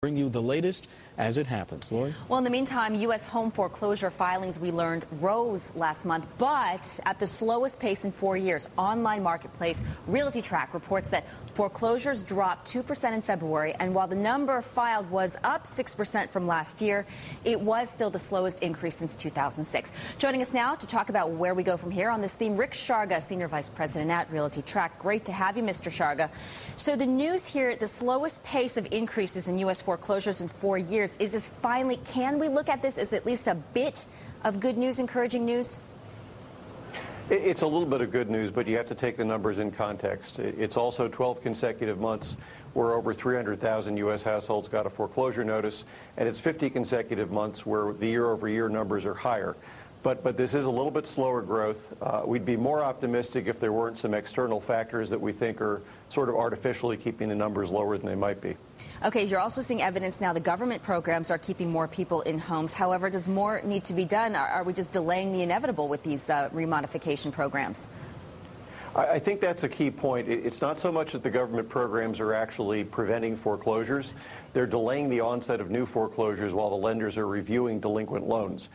bring you the latest as it happens. Lori? Well, in the meantime, U.S. home foreclosure filings, we learned, rose last month, but at the slowest pace in 4 years. Online marketplace RealtyTrack reports that foreclosures dropped 2% in February, and while the number filed was up 6% from last year, it was still the slowest increase since 2006. Joining us now to talk about where we go from here on this theme, Rick Sharga, Senior Vice President at RealtyTrack. Great to have you, Mr. Sharga. So the news here, the slowest pace of increases in U.S. foreclosures in 4 years. Is this finally, can we look at this as at least a bit of good news, encouraging news? It's a little bit of good news, but you have to take the numbers in context. It's also 12 consecutive months where over 300,000 U.S. households got a foreclosure notice, and it's 50 consecutive months where the year-over-year numbers are higher. But this is a little bit slower growth. We'd be more optimistic if there weren't some external factors that we think are sort of artificially keeping the numbers lower than they might be. Okay, you're also seeing evidence now the government programs are keeping more people in homes. However, does more need to be done? Are we just delaying the inevitable with these remodification programs? I think that's a key point. It's not so much that the government programs are actually preventing foreclosures. They're delaying the onset of new foreclosures while the lenders are reviewing delinquent loans.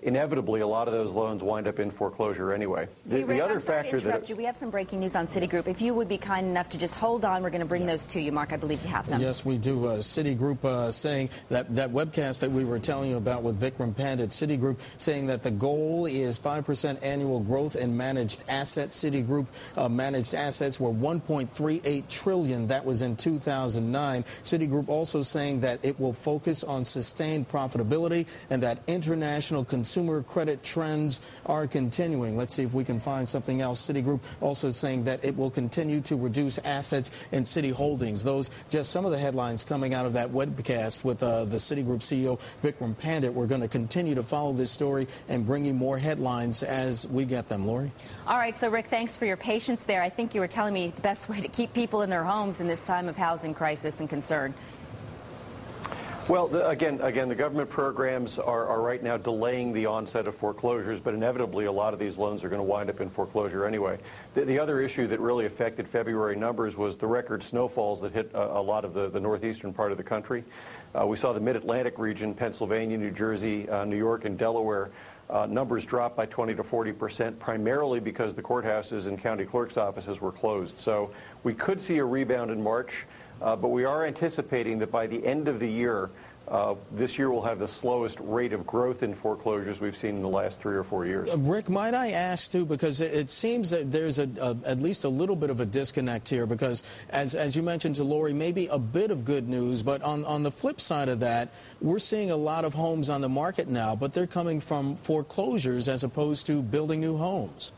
Inevitably, a lot of those loans wind up in foreclosure anyway. The other factor that we have some breaking news on Citigroup. If you would be kind enough to just hold on, we're going to bring those to you, Mark. I believe you have them. Yes, we do. Citigroup saying that webcast that we were telling you about with Vikram Pandit, Citigroup saying that the goal is 5% annual growth in managed assets. Citigroup managed assets were $1.38 trillion. That was in 2009. Citigroup also saying that it will focus on sustained profitability and that international consumer credit trends are continuing. Let's see if we can find something else. Citigroup also saying that it will continue to reduce assets in Citi Holdings. Those just some of the headlines coming out of that webcast with the Citigroup CEO Vikram Pandit. We're going to continue to follow this story and bring you more headlines as we get them. Lori? All right, so Rick, thanks for your patience there. I think you were telling me the best way to keep people in their homes in this time of housing crisis and concern. Well, again, the government programs are right now delaying the onset of foreclosures, but inevitably a lot of these loans are going to wind up in foreclosure anyway. The other issue that really affected February numbers was the record snowfalls that hit a lot of the northeastern part of the country. We saw the mid-Atlantic region, Pennsylvania, New Jersey, New York, and Delaware, numbers dropped by 20 to 40%, primarily because the courthouses and county clerk's offices were closed. So we could see a rebound in March. But we are anticipating that by the end of the year, this year will have the slowest rate of growth in foreclosures we've seen in the last 3 or 4 years. Rick, might I ask, too, because it seems that there's at least a little bit of a disconnect here, because as you mentioned to Lori, maybe a bit of good news, but on the flip side of that, we're seeing a lot of homes on the market now, but they're coming from foreclosures as opposed to building new homes.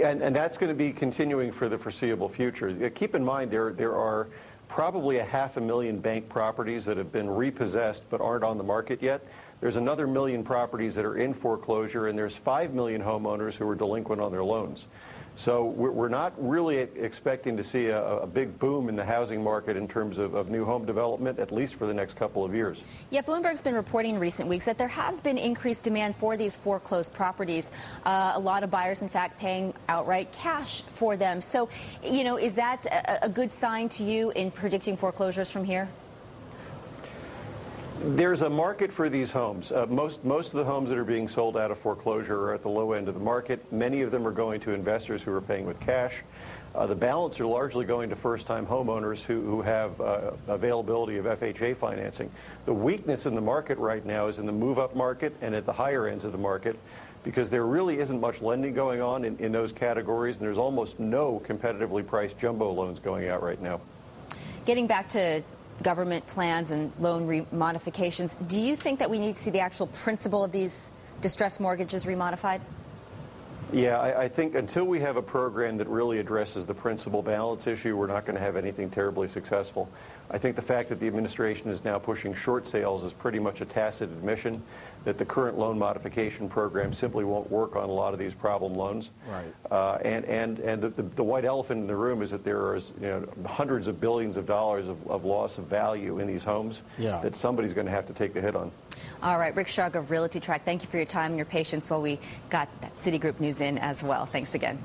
And that's going to be continuing for the foreseeable future. Keep in mind there are probably 500,000 bank properties that have been repossessed but aren't on the market yet. There's another 1 million properties that are in foreclosure, and there's 5 million homeowners who are delinquent on their loans. So we're not really expecting to see a big boom in the housing market in terms of new home development, at least for the next couple of years. Yeah, Bloomberg's been reporting in recent weeks that there has been increased demand for these foreclosed properties. A lot of buyers, in fact, paying outright cash for them. So, you know, is that a good sign to you in predicting foreclosures from here? There's a market for these homes. Most of the homes that are being sold out of foreclosure are at the low end of the market. Many of them are going to investors who are paying with cash. The balance are largely going to first-time homeowners who have availability of FHA financing. The weakness in the market right now is in the move-up market and at the higher ends of the market, because there really isn't much lending going on in those categories, and there's almost no competitively priced jumbo loans going out right now. Getting back to government plans and loan remodifications, do you think that we need to see the actual principle of these distressed mortgages remodified? Yeah, I think until we have a program that really addresses the principal balance issue, we're not going to have anything terribly successful. I think the fact that the administration is now pushing short sales is pretty much a tacit admission that the current loan modification program simply won't work on a lot of these problem loans. Right. And the white elephant in the room is that there is hundreds of billions of dollars of loss of value in these homes that somebody's going to have to take the hit on. All right, Rick Sharga of RealtyTrack, thank you for your time and your patience while we got that Citigroup news in as well. Thanks again.